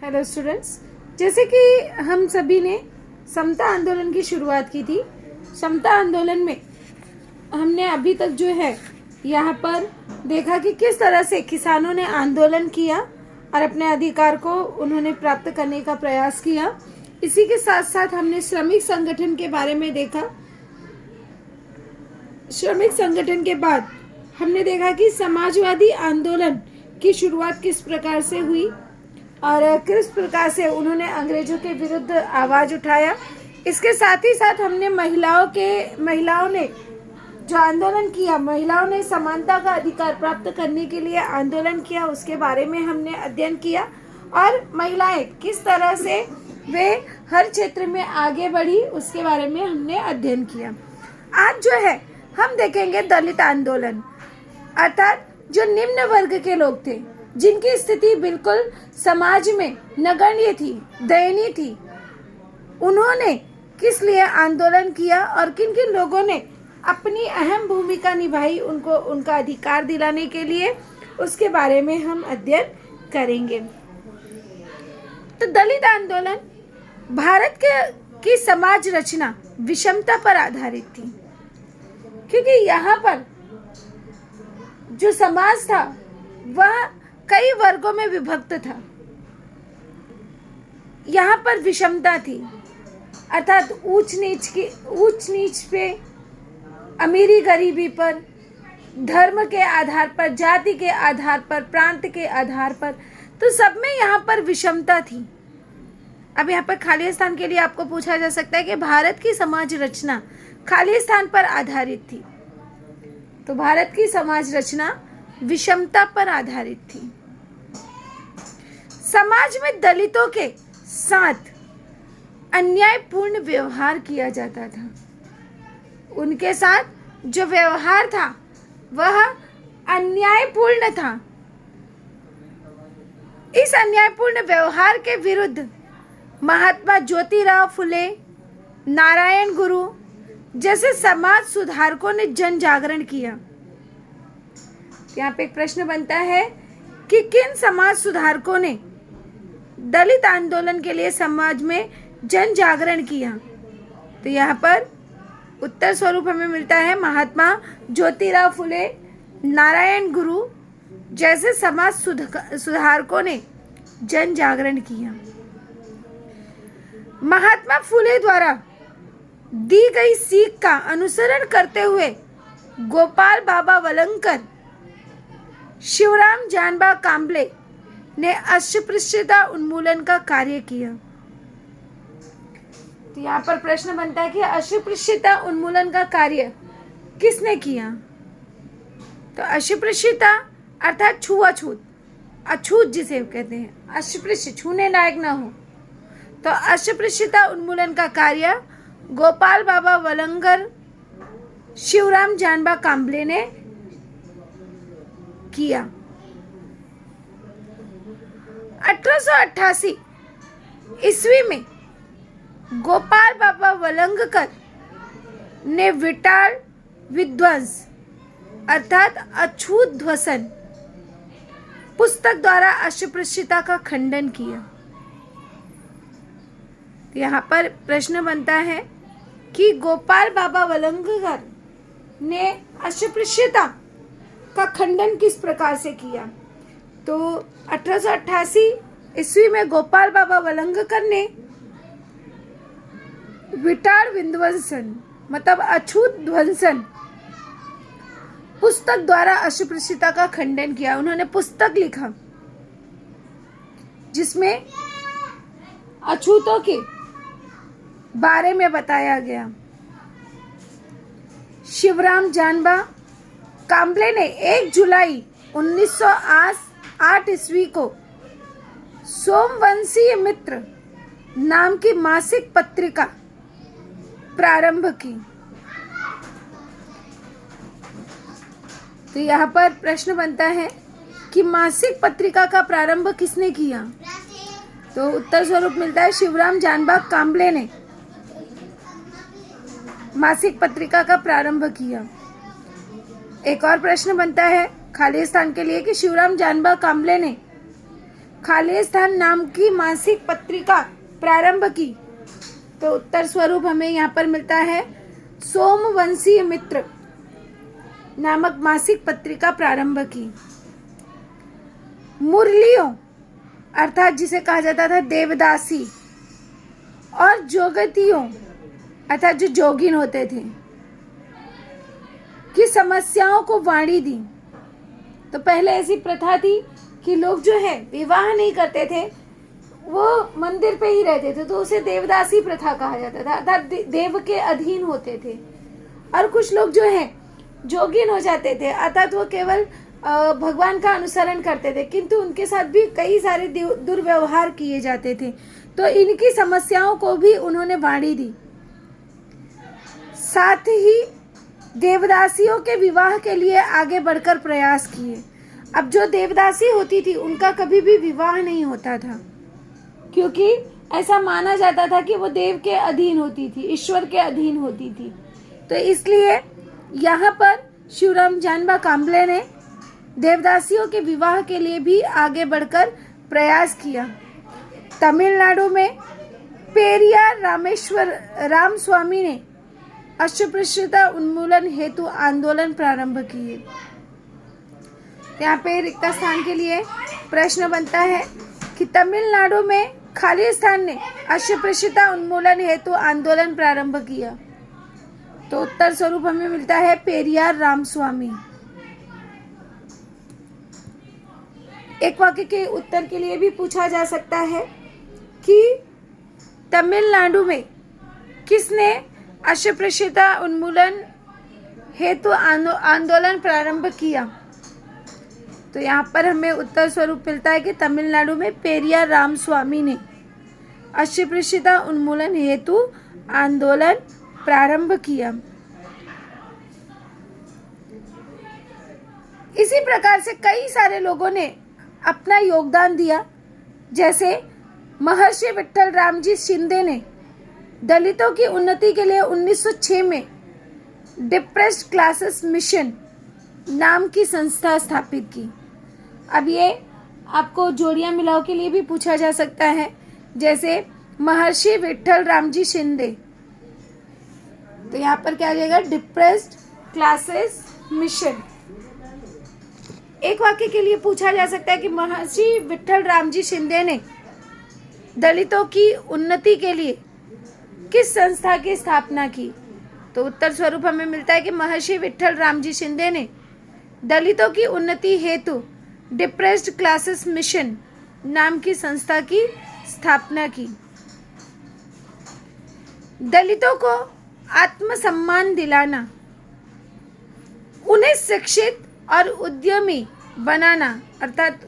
Hello students, जैसे कि हम सभी ने समता आंदोलन की शुरुआत की थी। समता आंदोलन में हमने अभी तक जो है यहाँ पर देखा कि किस तरह से किसानों ने आंदोलन किया और अपने अधिकार को उन्होंने प्राप्त करने का प्रयास किया। इसी के साथ साथ हमने श्रमिक संगठन के बारे में देखा। श्रमिक संगठन के बाद हमने देखा कि समाजवादी आंदोलन की शुरुआत किस प्रकार से हुई और किस प्रकार से उन्होंने अंग्रेजों के विरुद्ध आवाज उठाया। इसके साथ ही साथ हमने महिलाओं ने जो आंदोलन किया, महिलाओं ने समानता का अधिकार प्राप्त करने के लिए आंदोलन किया, उसके बारे में हमने अध्ययन किया और महिलाएं किस तरह से वे हर क्षेत्र में आगे बढ़ी उसके बारे में हमने अध्ययन किया। आज जो है हम देखेंगे दलित आंदोलन, अर्थात जो निम्न वर्ग के लोग थे, जिनकी स्थिति बिल्कुल समाज में नगण्य थी, दयनीय थी। उन्होंने किस लिए आंदोलन किया और किन किन लोगों ने अपनी अहम भूमिका निभाई उनको उनका अधिकार दिलाने के लिए, उसके बारे में हम अध्ययन करेंगे। तो दलित आंदोलन भारत की समाज रचना विषमता पर आधारित थी, क्योंकि यहाँ पर जो समाज था वह कई वर्गों में विभक्त था। यहाँ पर विषमता थी, अर्थात ऊंच नीच पे, अमीरी गरीबी पर, धर्म के आधार पर, जाति के आधार पर, प्रांत के आधार पर, तो सब में यहाँ पर विषमता थी। अब यहाँ पर खाली स्थान के लिए आपको पूछा जा सकता है कि भारत की समाज रचना खाली स्थान पर आधारित थी। तो भारत की समाज रचना विषमता पर आधारित थी। समाज में दलितों के साथ अन्यायपूर्ण व्यवहार किया जाता था। उनके साथ जो व्यवहार था वह अन्यायपूर्ण था। इस अन्यायपूर्ण व्यवहार के विरुद्ध महात्मा ज्योतिराव फुले, नारायण गुरु जैसे समाज सुधारकों ने जन जागरण किया। यहाँ पे एक प्रश्न बनता है कि किन समाज सुधारकों ने दलित आंदोलन के लिए समाज में जन जागरण किया। तो यहाँ पर उत्तर स्वरूप हमें मिलता है महात्मा ज्योतिराव फुले, नारायण गुरु जैसे समाज सुधारकों ने जन जागरण किया। महात्मा फुले द्वारा दी गई सीख का अनुसरण करते हुए गोपाल बाबा वलंकर, शिवराम जानबा कांबले ने अस्पृश्यता उन्मूलन का कार्य किया। तो यहाँ पर प्रश्न बनता है कि अस्पृश्यता उन्मूलन का कार्य किसने किया। तो अस्पृश्यता अर्थात छुआछूत, अछूत जिसे कहते हैं, अस्पृश्य छूने लायक न हो, तो अस्पृश्यता उन्मूलन का कार्य गोपाल बाबा वलंगर, शिवराम जानबा कांबले ने किया। 1888 ईस्वी में गोपाल बाबा वलंगकर ने विटाल विध्वंस अर्थात अछूत ध्वसन पुस्तक द्वारा अस्पृश्यता का खंडन किया। यहाँ पर प्रश्न बनता है कि गोपाल बाबा वलंगकर ने अस्पृश्यता का खंडन किस प्रकार से किया। तो 1888 ईस्वी में गोपाल बाबा वलंगकर ने विटाल विध्वंसन मतलब अछूत ध्वंसन पुस्तक द्वारा अस्पृश्यता का खंडन किया। उन्होंने पुस्तक लिखा जिसमें अछूतों के बारे में बताया गया। शिवराम जानबा कांबले ने 1 जुलाई 1908 ईस्वी को सोमवंशीय मित्र नाम की मासिक पत्रिका प्रारंभ की। तो यहाँ पर प्रश्न बनता है कि मासिक पत्रिका का प्रारंभ किसने किया। तो उत्तर स्वरूप मिलता है शिवराम जानबा कांबले ने मासिक पत्रिका का प्रारंभ किया। एक और प्रश्न बनता है खाली स्थान के लिए कि शिवराम जानबा कांबले ने खालिस्तान नाम की मासिक पत्रिका प्रारंभ की? तो उत्तर स्वरूप हमें यहाँ पर मिलता है सोमवंशीय मित्र नामक मासिक पत्रिका प्रारंभ की। मुरलियों अर्थात जिसे कहा जाता था देवदासी और जोगतियों अर्थात जो जोगिन होते थे की समस्याओं को वाणी दी। तो पहले ऐसी प्रथा थी कि लोग जो है विवाह नहीं करते थे, वो मंदिर पे ही रहते थे, तो उसे देवदासी प्रथा कहा जाता था अर्थात देव के अधीन होते थे। और कुछ लोग जो है जोगिन हो जाते थे अर्थात वो केवल भगवान का अनुसरण करते थे, किंतु उनके साथ भी कई सारे दुर्व्यवहार किए जाते थे। तो इनकी समस्याओं को भी उन्होंने वाणी दी। साथ ही देवदासियों के विवाह के लिए आगे बढ़कर प्रयास किए। अब जो देवदासी होती थी उनका कभी भी विवाह नहीं होता था, क्योंकि ऐसा माना जाता था कि वो देव के अधीन होती थी, ईश्वर के अधीन होती थी। तो इसलिए यहाँ पर शिवराम जानबा काम्बले ने देवदासियों के विवाह के लिए भी आगे बढ़कर प्रयास किया। तमिलनाडु में पेरियार रामस्वामी ने अस्पृश्यता उन्मूलन हेतु आंदोलन प्रारंभ किए। यहाँ पे रिक्त स्थान के लिए प्रश्न बनता है कि तमिलनाडु में खालिस्तान ने अस्पृश्यता उन्मूलन हेतु आंदोलन प्रारंभ किया। तो उत्तर स्वरूप हमें मिलता है पेरियार रामस्वामी। एक वाक्य के उत्तर के लिए भी पूछा जा सकता है कि तमिलनाडु में किसने अस्पृश्यता उन्मूलन हेतु आंदोलन प्रारंभ किया? तो यहाँ पर हमें उत्तर स्वरूप मिलता है कि तमिलनाडु में पेरियार रामस्वामी ने अस्पृश्यता उन्मूलन हेतु आंदोलन प्रारंभ किया। इसी प्रकार से कई सारे लोगों ने अपना योगदान दिया, जैसे महर्षि विट्ठल रामजी शिंदे ने दलितों की उन्नति के लिए 1906 में डिप्रेस्ड क्लासेस मिशन नाम की संस्था स्थापित की। अब ये आपको जोड़ियां मिलाओ के लिए भी पूछा जा सकता है, जैसे महर्षि विट्ठल रामजी शिंदे, तो यहाँ पर क्या आ जाएगा? Depressed classes mission. एक वाक्य के लिए पूछा जा सकता है कि महर्षि विट्ठल रामजी शिंदे ने दलितों की उन्नति के लिए किस संस्था की स्थापना की? तो उत्तर स्वरूप हमें मिलता है कि महर्षि विट्ठल रामजी शिंदे ने दलितों की उन्नति हेतु डिप्रेस्ड क्लासेस मिशन नाम की संस्था की स्थापना की। दलितों को आत्मसम्मान दिलाना, उन्हें शिक्षित और उद्यमी बनाना अर्थात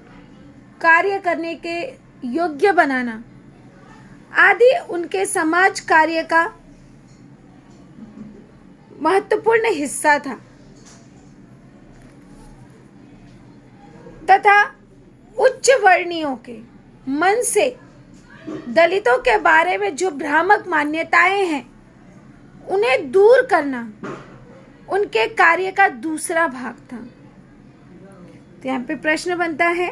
कार्य करने के योग्य बनाना आदि उनके समाज कार्य का महत्वपूर्ण हिस्सा था तथा उच्च वर्णियों के मन से दलितों के बारे में जो भ्रामक मान्यताएं हैं उन्हें दूर करना उनके कार्य का दूसरा भाग था। तो यहाँ पे प्रश्न बनता है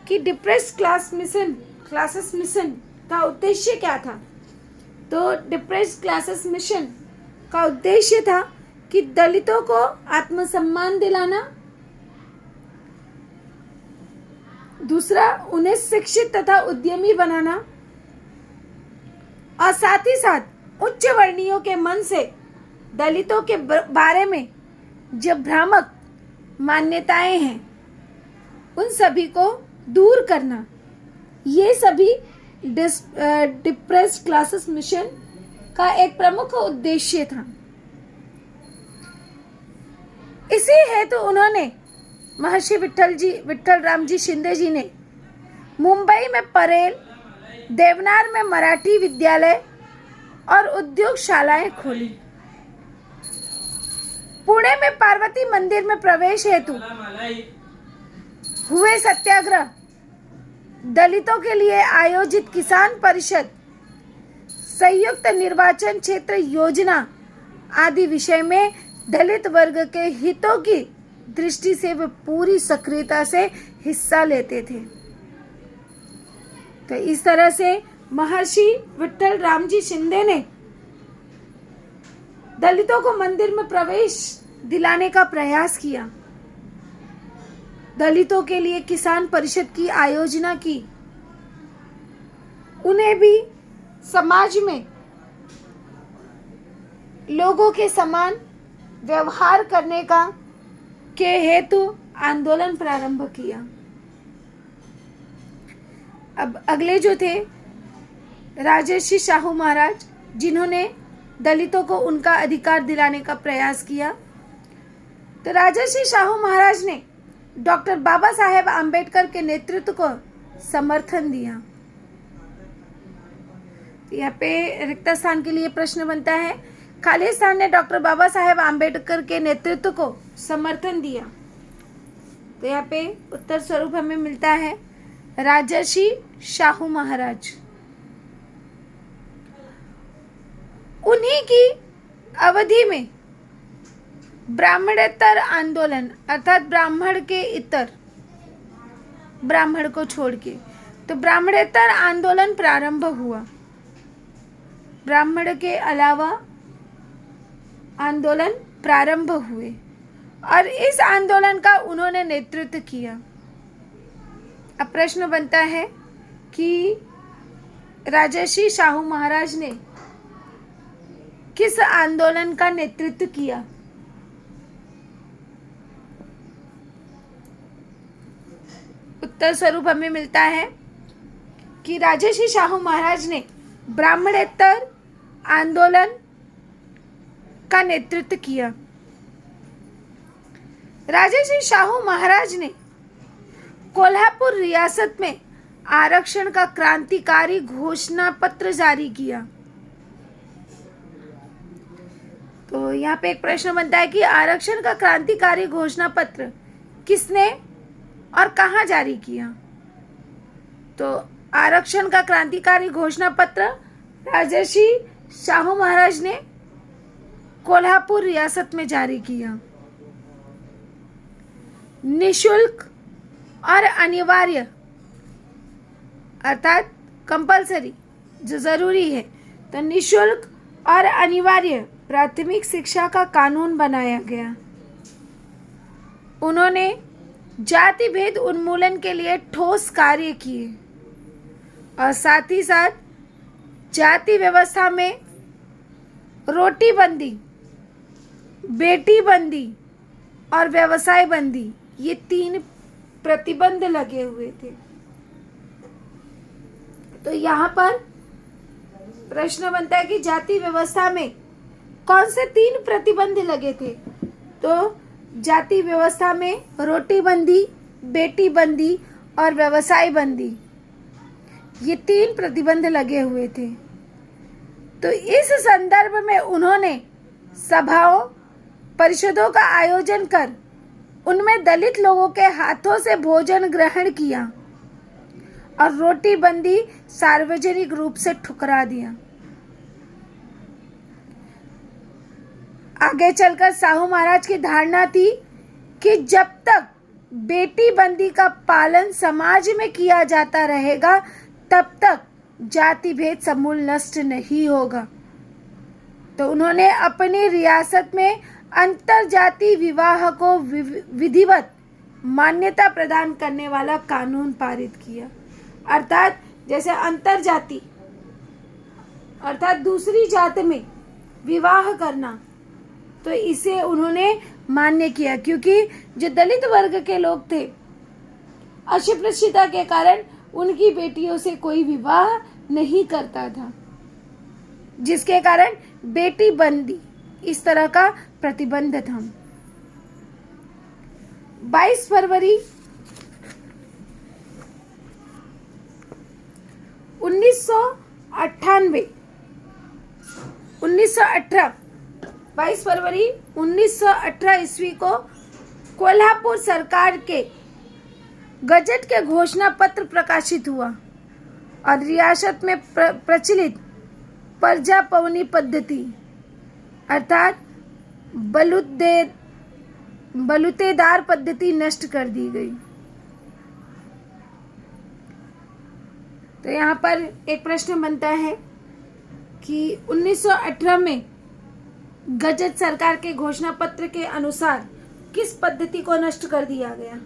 कि डिप्रेस्ड क्लासेस मिशन का उद्देश्य क्या था? तो डिप्रेस्ड क्लासेस मिशन का उद्देश्य था कि दलितों को आत्मसम्मान दिलाना, दूसरा उन्हें शिक्षित तथा उद्यमी बनाना, और साथ ही साथ उच्च वर्णियों के मन से दलितों के बारे में जो भ्रामक मान्यताएं हैं उन सभी को दूर करना। ये सभी डिप्रेस्ड क्लासेस मिशन का एक प्रमुख उद्देश्य था। इसी हेतु उन्होंने महर्षि विट्ठल रामजी शिंदे जी ने मुंबई में परेल, देवनार में मराठी विद्यालय और उद्योगशालाएं खोली। पुणे में पार्वती मंदिर में प्रवेश हेतु हुए सत्याग्रह, दलितों के लिए आयोजित किसान परिषद, संयुक्त निर्वाचन क्षेत्र योजना आदि विषय में दलित वर्ग के हितों की दृष्टि से वे पूरी सक्रियता से हिस्सा लेते थे। तो इस तरह से महर्षि विठ्ठल रामजी शिंदे ने दलितों को मंदिर में प्रवेश दिलाने का प्रयास किया। दलितों के लिए किसान परिषद की आयोजना की। उन्हें भी समाज में लोगों के समान व्यवहार करने का के हेतु आंदोलन प्रारंभ किया। अब अगले जो थे राजर्षि शाहू महाराज, जिन्होंने दलितों को उनका अधिकार दिलाने का प्रयास किया। तो राजर्षि शाहू महाराज ने डॉक्टर बाबा साहेब आम्बेडकर के नेतृत्व को समर्थन दिया। यहाँ पे रिक्त स्थान के लिए प्रश्न बनता है, खाली स्थान ने डॉक्टर बाबा साहेब आम्बेडकर के नेतृत्व को समर्थन दिया। तो यहाँ पे उत्तर स्वरूप हमें मिलता है राजर्षि शाहू महाराज। उन्हीं की अवधि में ब्राह्मणेतर आंदोलन, अर्थात ब्राह्मण के इतर, ब्राह्मण को छोड़ के, तो ब्राह्मणेतर आंदोलन प्रारंभ हुआ। ब्राह्मण के अलावा आंदोलन प्रारंभ हुए और इस आंदोलन का उन्होंने नेतृत्व किया। अब प्रश्न बनता है कि राजर्षि शाहू महाराज ने किस आंदोलन का नेतृत्व किया? उत्तर स्वरूप हमें मिलता है कि राजर्षि शाहू महाराज ने ब्राह्मणेतर आंदोलन का नेतृत्व किया। राजर्षि शाहू महाराज ने कोल्हापुर रियासत में आरक्षण का क्रांतिकारी घोषणा पत्र जारी किया। तो यहाँ पे एक प्रश्न बनता है कि आरक्षण का क्रांतिकारी घोषणा पत्र किसने और कहाँ जारी किया? तो आरक्षण का क्रांतिकारी घोषणा पत्र राजर्षि शाहू महाराज ने कोल्हापुर रियासत में जारी किया। निशुल्क और अनिवार्य, अर्थात कंपलसरी, जो जरूरी है, तो निशुल्क और अनिवार्य प्राथमिक शिक्षा का कानून बनाया गया। उन्होंने जाति भेद उन्मूलन के लिए ठोस कार्य किए और साथ ही साथ जाति व्यवस्था में रोटी बंदी, बेटी बंदी और व्यवसाय बंदी, ये 3 प्रतिबंध लगे हुए थे। तो यहाँ पर प्रश्न बनता है कि जाति व्यवस्था में कौन से 3 प्रतिबंध लगे थे? तो जाति व्यवस्था में रोटी बंदी, बेटी बंदी और व्यवसाय बंदी, ये 3 प्रतिबंध लगे हुए थे। तो इस संदर्भ में उन्होंने सभाओं, परिषदों का आयोजन कर उनमें दलित लोगों के हाथों से भोजन ग्रहण किया और रोटी बंदी सार्वजनिक रूप से ठुकरा दिया। आगे चलकर साहू महाराज की धारणा थी कि जब तक बेटी बंदी का पालन समाज में किया जाता रहेगा तब तक जाति भेद समूल नष्ट नहीं होगा। तो उन्होंने अपनी रियासत में अंतर जाति विवाह को विधिवत मान्यता प्रदान करने वाला कानून पारित किया। अर्थात जैसे अंतर जाति, अर्थात दूसरी जाति में विवाह करना, तो इसे उन्होंने मान्य किया, क्योंकि जो दलित वर्ग के लोग थे, अस्पृश्यता के कारण उनकी बेटियों से कोई विवाह नहीं करता था, जिसके कारण बेटी बंदी इस तरह का प्रतिबंध था। 22 फरवरी 1918 22 फरवरी 1918 ईस्वी को कोल्हापुर सरकार के गजट के घोषणा पत्र प्रकाशित हुआ और रियासत में प्रचलित प्रजापवनी पद्धति, अर्थात बलुतेदार पद्धति नष्ट कर दी गई। तो यहाँ पर एक प्रश्न बनता है कि 1918 में गजट सरकार के घोषणा पत्र के अनुसार किस पद्धति को नष्ट कर दिया गया?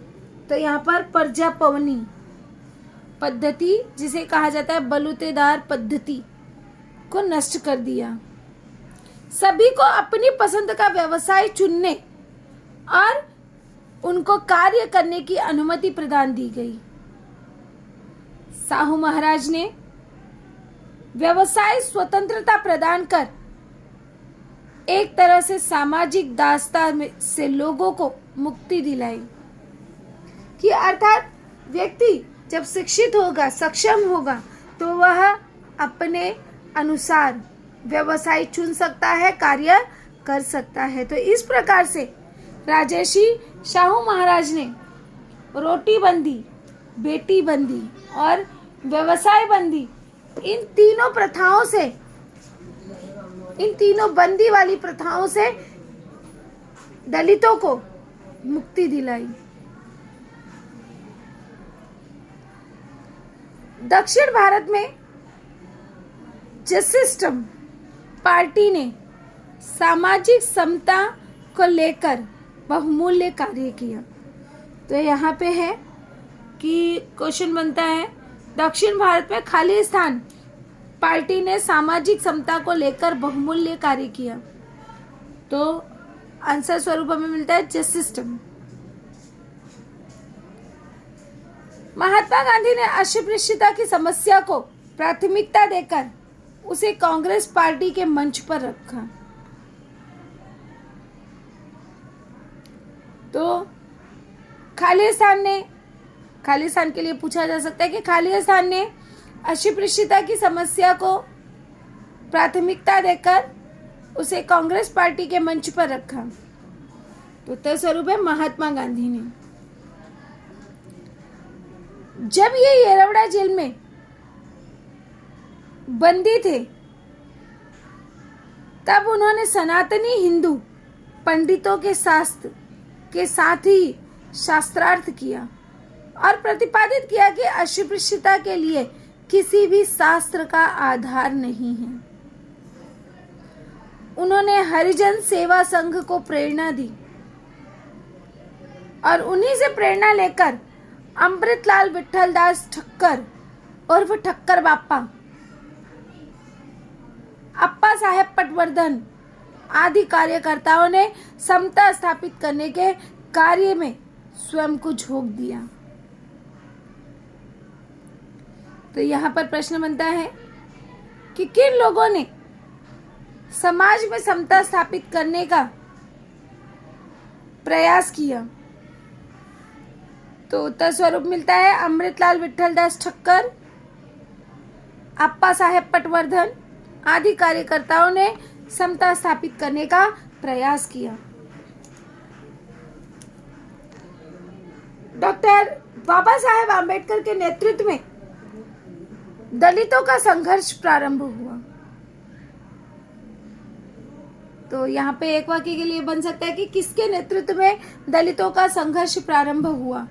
तो यहाँ पर प्रजापवनी पद्धति, जिसे कहा जाता है बलूतेदार पद्धति, को नष्ट कर दिया। सभी को अपनी पसंद का व्यवसाय चुनने और उनको कार्य करने की अनुमति प्रदान दी गई। साहू महाराज ने व्यवसाय स्वतंत्रता प्रदान कर एक तरह से सामाजिक दासता से लोगों को मुक्ति दिलाई, कि अर्थात व्यक्ति जब शिक्षित होगा, सक्षम होगा, तो वह अपने अनुसार व्यवसाय चुन सकता है, कार्य कर सकता है। तो इस प्रकार से राजर्षि शाहू महाराज ने रोटी बंदी, बेटी बंदी और व्यवसाय बंदी, इन तीनों प्रथाओं से, इन तीनों बंदी वाली प्रथाओं से दलितों को मुक्ति दिलाई। दक्षिण भारत में जसिस्टम पार्टी ने सामाजिक समता को लेकर बहुमूल्य कार्य किया। तो यहाँ पे है कि क्वेश्चन बनता है, दक्षिण भारत में खालिस्तान पार्टी ने सामाजिक समता को लेकर बहुमूल्य कार्य किया। तो आंसर स्वरूप हमें मिलता है जसिस्टम। महात्मा गांधी ने अस्पृश्यता की समस्या को प्राथमिकता देकर उसे कांग्रेस पार्टी के मंच पर रखा। तो खालिस्तान के लिए पूछा जा सकता है कि खालिस्तान ने अस्पृश्यता की समस्या को प्राथमिकता देकर उसे कांग्रेस पार्टी के मंच पर रखा। तो उत्तर स्वरूप है महात्मा गांधी ने। जब ये येरवड़ा जेल में बंदी थे, तब उन्होंने सनातनी हिंदू पंडितों के शास्त्र के साथ ही शास्त्रार्थ किया और प्रतिपादित किया कि अस्पृश्यता के लिए किसी भी शास्त्र का आधार नहीं है। उन्होंने हरिजन सेवा संघ को प्रेरणा दी और उन्हीं से प्रेरणा लेकर अमृतलाल विठलदास ठक्कर उर्फ ठक्कर बापा, अप्पा साहेब पटवर्धन आदि कार्यकर्ताओं ने समता स्थापित करने के कार्य में स्वयं को झोंक दिया। तो यहाँ पर प्रश्न बनता है कि किन लोगों ने समाज में समता स्थापित करने का प्रयास किया? तो उत्तर स्वरूप मिलता है अमृतलाल विठलदास ठक्कर, अप्पा साहेब पटवर्धन आदि कार्यकर्ताओं ने समता स्थापित करने का प्रयास किया। डॉक्टर बाबा साहेब आम्बेडकर के नेतृत्व में दलितों का संघर्ष प्रारंभ हुआ। तो यहाँ पे एक वाक्य के लिए बन सकता है कि किसके नेतृत्व में दलितों का संघर्ष प्रारंभ हुआ?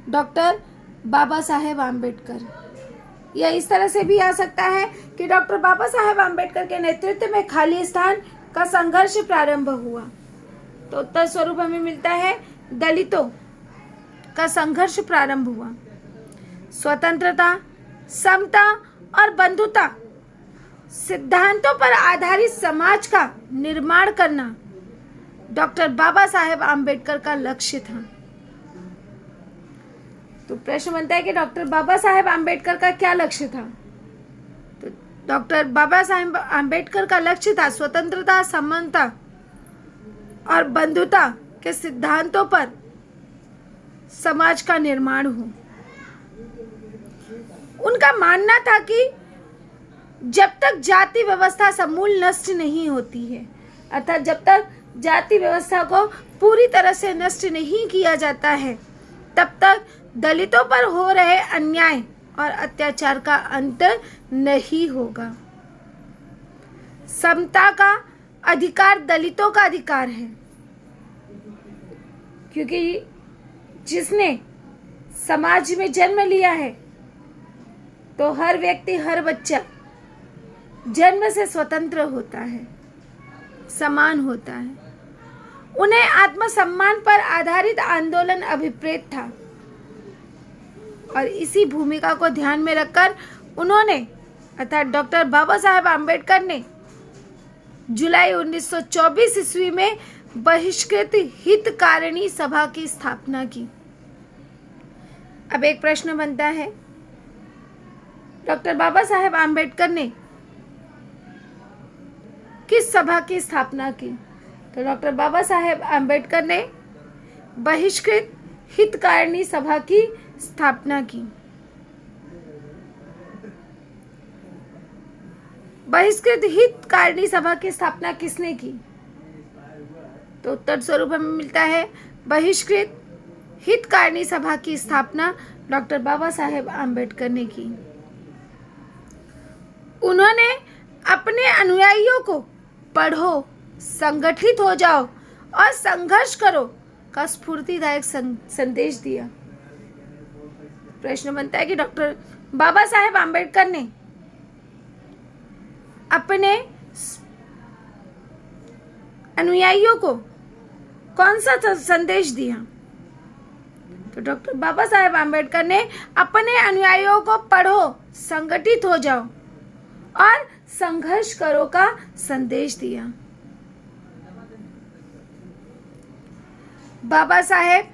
डॉक्टर बाबा साहेब आम्बेडकर। या इस तरह से भी आ सकता है कि डॉक्टर बाबा साहेब आम्बेडकर के नेतृत्व में खालिस्तान का संघर्ष प्रारंभ हुआ। तो उत्तर स्वरूप हमें मिलता है दलितों का संघर्ष प्रारंभ हुआ। स्वतंत्रता, समता और बंधुता सिद्धांतों पर आधारित समाज का निर्माण करना डॉक्टर बाबा साहेब आम्बेडकर का लक्ष्य था। तो प्रश्न बनता है कि डॉक्टर बाबा साहेब आम्बेडकर का क्या लक्ष्य था? तो डॉक्टर बाबा साहेब आम्बेडकर का लक्ष्य था स्वतंत्रता, समानता और बंधुता के सिद्धांतों पर समाज का निर्माण हो। उनका मानना था कि जब तक जाति व्यवस्था समूल नष्ट नहीं होती है, अर्थात जब तक जाति व्यवस्था को पूरी तरह से नष्ट नहीं किया जाता है, तब तक दलितों पर हो रहे अन्याय और अत्याचार का अंत नहीं होगा। समता का अधिकार दलितों का अधिकार है, क्योंकि जिसने समाज में जन्म लिया है तो हर व्यक्ति, हर बच्चा जन्म से स्वतंत्र होता है, समान होता है। उन्हें आत्मसम्मान पर आधारित आंदोलन अभिप्रेत था और इसी भूमिका को ध्यान में रखकर उन्होंने अर्थात डॉक्टर बाबा साहेब आम्बेडकर ने जुलाई 1924 ईस्वी में बहिष्कृत हितकारिणी सभा की स्थापना की। अब एक प्रश्न बनता है, डॉक्टर बाबा साहेब आम्बेडकर ने किस सभा की स्थापना की? तो डॉक्टर बाबा साहेब आम्बेडकर ने बहिष्कृत हितकारिणी सभा की स्थापना की। बहिष्कृत हितकारिणी सभा की स्थापना किसने की? तो उत्तर स्वरूप हमें मिलता है बहिष्कृत हितकारिणी सभा की स्थापना डॉक्टर बाबा साहेब आम्बेडकर ने की। उन्होंने अपने अनुयायियों को पढ़ो, संगठित हो जाओ और संघर्ष करो का स्फूर्तिदायक संदेश दिया। प्रश्न बनता है कि डॉक्टर बाबा साहेब आम्बेडकर ने अपने अनुयायियों को कौन सा संदेश दिया? तो डॉक्टर बाबा साहेब आम्बेडकर ने अपने अनुयायियों को पढ़ो, संगठित हो जाओ और संघर्ष करो का संदेश दिया। बाबा साहेब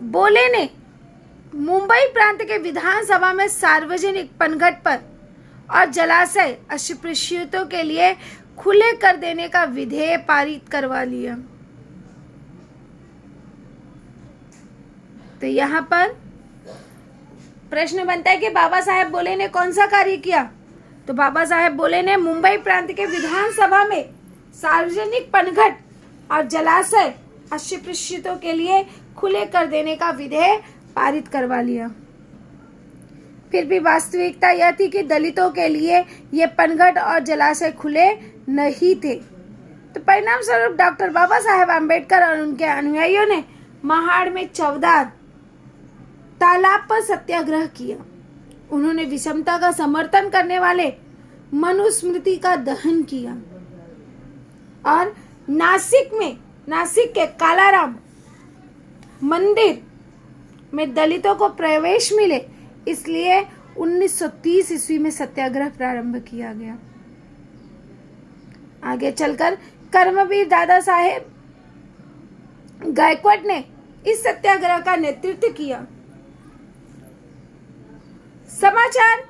बोले ने मुंबई प्रांत के विधानसभा में सार्वजनिक पनघट पर और जलाशय अस्पृश्यतों के लिए खुले कर देने का विधेयक पारित करवा लिया। तो यहाँ पर प्रश्न बनता है कि बाबा साहेब बोले ने कौन सा कार्य किया? तो बाबा साहेब बोले ने मुंबई प्रांत के विधानसभा में सार्वजनिक पनघट और जलाशय अस्पृश्यतों के लिए खुले कर देने का विधेयक पारित करवा लिया। फिर भी वास्तविकता यह थी कि दलितों के लिए ये पनघट और जलाशय खुले नहीं थे। तो परिणाम स्वरूप डॉक्टर बाबा साहेब आम्बेडकर और उनके अनुयायियों ने महाड़ में चौदार तालाब पर सत्याग्रह किया। उन्होंने विषमता का समर्थन करने वाले मनुस्मृति का दहन किया और नासिक के कालाराम मंदिर में दलितों को प्रवेश मिले, इसलिए 1930 ईस्वी में सत्याग्रह प्रारंभ किया गया। आगे चलकर कर्मवीर दादा साहेब गायकवाड़ ने इस सत्याग्रह का नेतृत्व किया। समाचार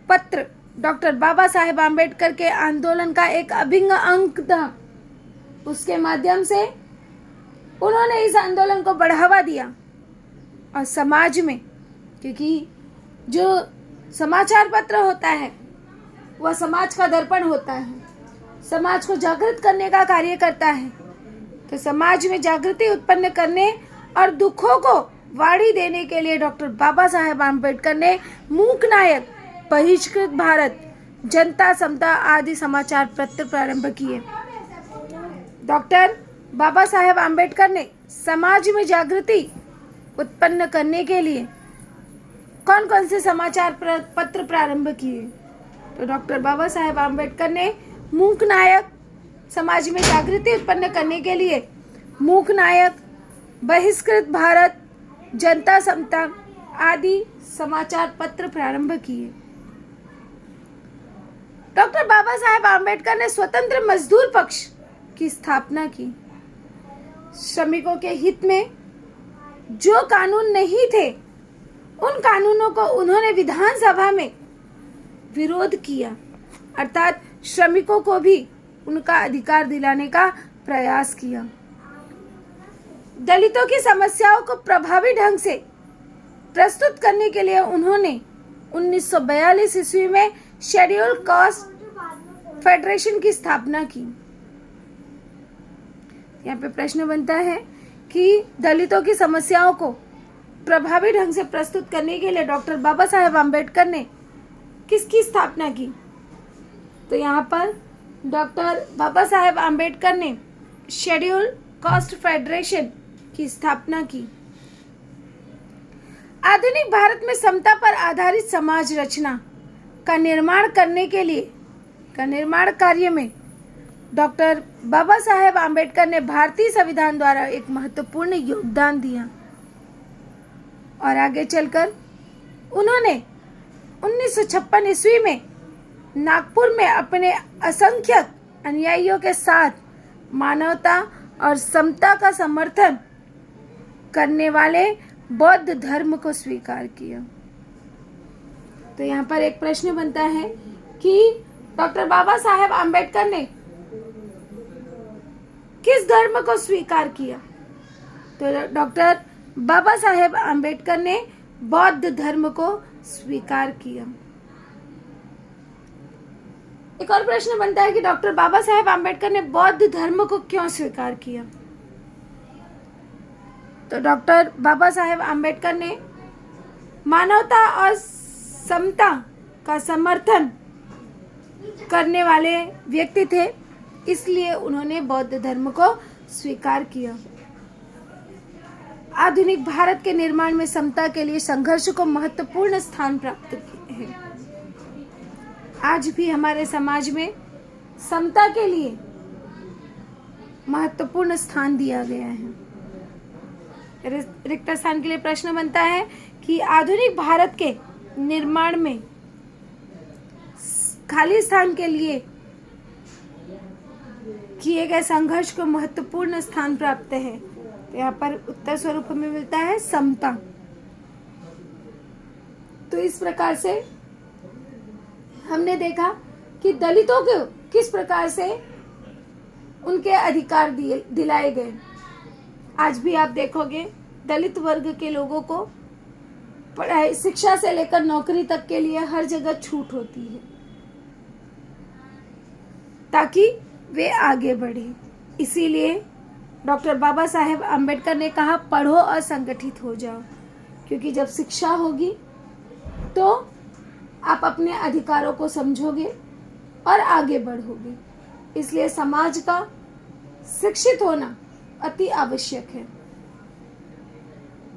पत्र डॉक्टर बाबा साहेब आम्बेडकर के आंदोलन का एक अभिन्न अंग था। उसके माध्यम से उन्होंने इस आंदोलन को बढ़ावा दिया और समाज में, क्योंकि जो समाचार पत्र होता है वह समाज का दर्पण होता है, समाज को जागृत करने का कार्य करता है। तो समाज में जागृति उत्पन्न करने और दुखों को वाणी देने के लिए डॉक्टर बाबा साहेब आम्बेडकर ने मूक नायक, बहिष्कृत भारत, जनता समता आदि समाचार पत्र प्रारंभ किए। डॉक्टर बाबा साहेब आम्बेडकर ने समाज में जागृति उत्पन्न करने के लिए कौन कौन से समाचार पत्र प्रारंभ किए? तो डॉक्टर बाबा साहेब आम्बेडकर ने मूक नायक, समाज में जागृति उत्पन्न करने के लिए मूक नायक, बहिष्कृत भारत, जनता समता आदि समाचार पत्र प्रारंभ किए। डॉक्टर बाबा साहेब आम्बेडकर ने स्वतंत्र मजदूर पक्ष की स्थापना की। श्रमिकों के हित में जो कानून नहीं थे उन कानूनों को उन्होंने विधानसभा में विरोध किया, अर्थात श्रमिकों को भी उनका अधिकार दिलाने का प्रयास किया। दलितों की समस्याओं को प्रभावी ढंग से प्रस्तुत करने के लिए उन्होंने 1942 ईस्वी में शेड्यूल कास्ट फेडरेशन की स्थापना की। यहाँ पे प्रश्न बनता है कि दलितों की समस्याओं को प्रभावी ढंग से प्रस्तुत करने के लिए डॉक्टर बाबा साहेब आम्बेडकर ने किसकी स्थापना की? तो यहाँ पर डॉक्टर बाबा साहेब आम्बेडकर ने शेड्यूल कास्ट फेडरेशन की स्थापना की। आधुनिक भारत में समता पर आधारित समाज रचना का निर्माण कार्य में डॉक्टर बाबा साहेब आम्बेडकर ने भारतीय संविधान द्वारा एक महत्वपूर्ण योगदान दिया और आगे चलकर उन्होंने 1956 ईस्वी में नागपुर में अपने असंख्यक अनुयायियों के साथ मानवता और समता का समर्थन करने वाले बौद्ध धर्म को स्वीकार किया। तो यहाँ पर एक प्रश्न बनता है कि डॉक्टर बाबा साहेब आम्बेडकर ने किस धर्म को स्वीकार किया? तो डॉक्टर बाबा साहेब आम्बेडकर ने बौद्ध धर्म को स्वीकार किया। एक और प्रश्न बनता है कि डॉक्टर बाबा साहेब आम्बेडकर ने बौद्ध धर्म को क्यों स्वीकार किया? तो डॉक्टर बाबा साहेब आम्बेडकर ने मानवता और समता का समर्थन करने वाले व्यक्ति थे, इसलिए उन्होंने बौद्ध धर्म को स्वीकार किया। आधुनिक भारत के निर्माण में समता के लिए संघर्ष को महत्वपूर्ण स्थान प्राप्त है। आज भी हमारे समाज में समता के लिए महत्वपूर्ण स्थान दिया गया है। रिक्त स्थान के लिए प्रश्न बनता है कि आधुनिक भारत के निर्माण में खाली स्थान के लिए किए गए संघर्ष को महत्वपूर्ण स्थान प्राप्त है। तो यहाँ पर उत्तर स्वरूप हमें मिलता है समता। तो इस प्रकार से हमने देखा कि दलितों को किस प्रकार से उनके अधिकार दिलाए गए। आज भी आप देखोगे दलित वर्ग के लोगों को पढ़ाई शिक्षा से लेकर नौकरी तक के लिए हर जगह छूट होती है ताकि वे आगे बढ़े। इसीलिए डॉक्टर बाबा साहेब आम्बेडकर ने कहा पढ़ो और संगठित हो जाओ, क्योंकि जब शिक्षा होगी तो आप अपने अधिकारों को समझोगे और आगे बढ़ोगे। इसलिए समाज का शिक्षित होना अति आवश्यक है।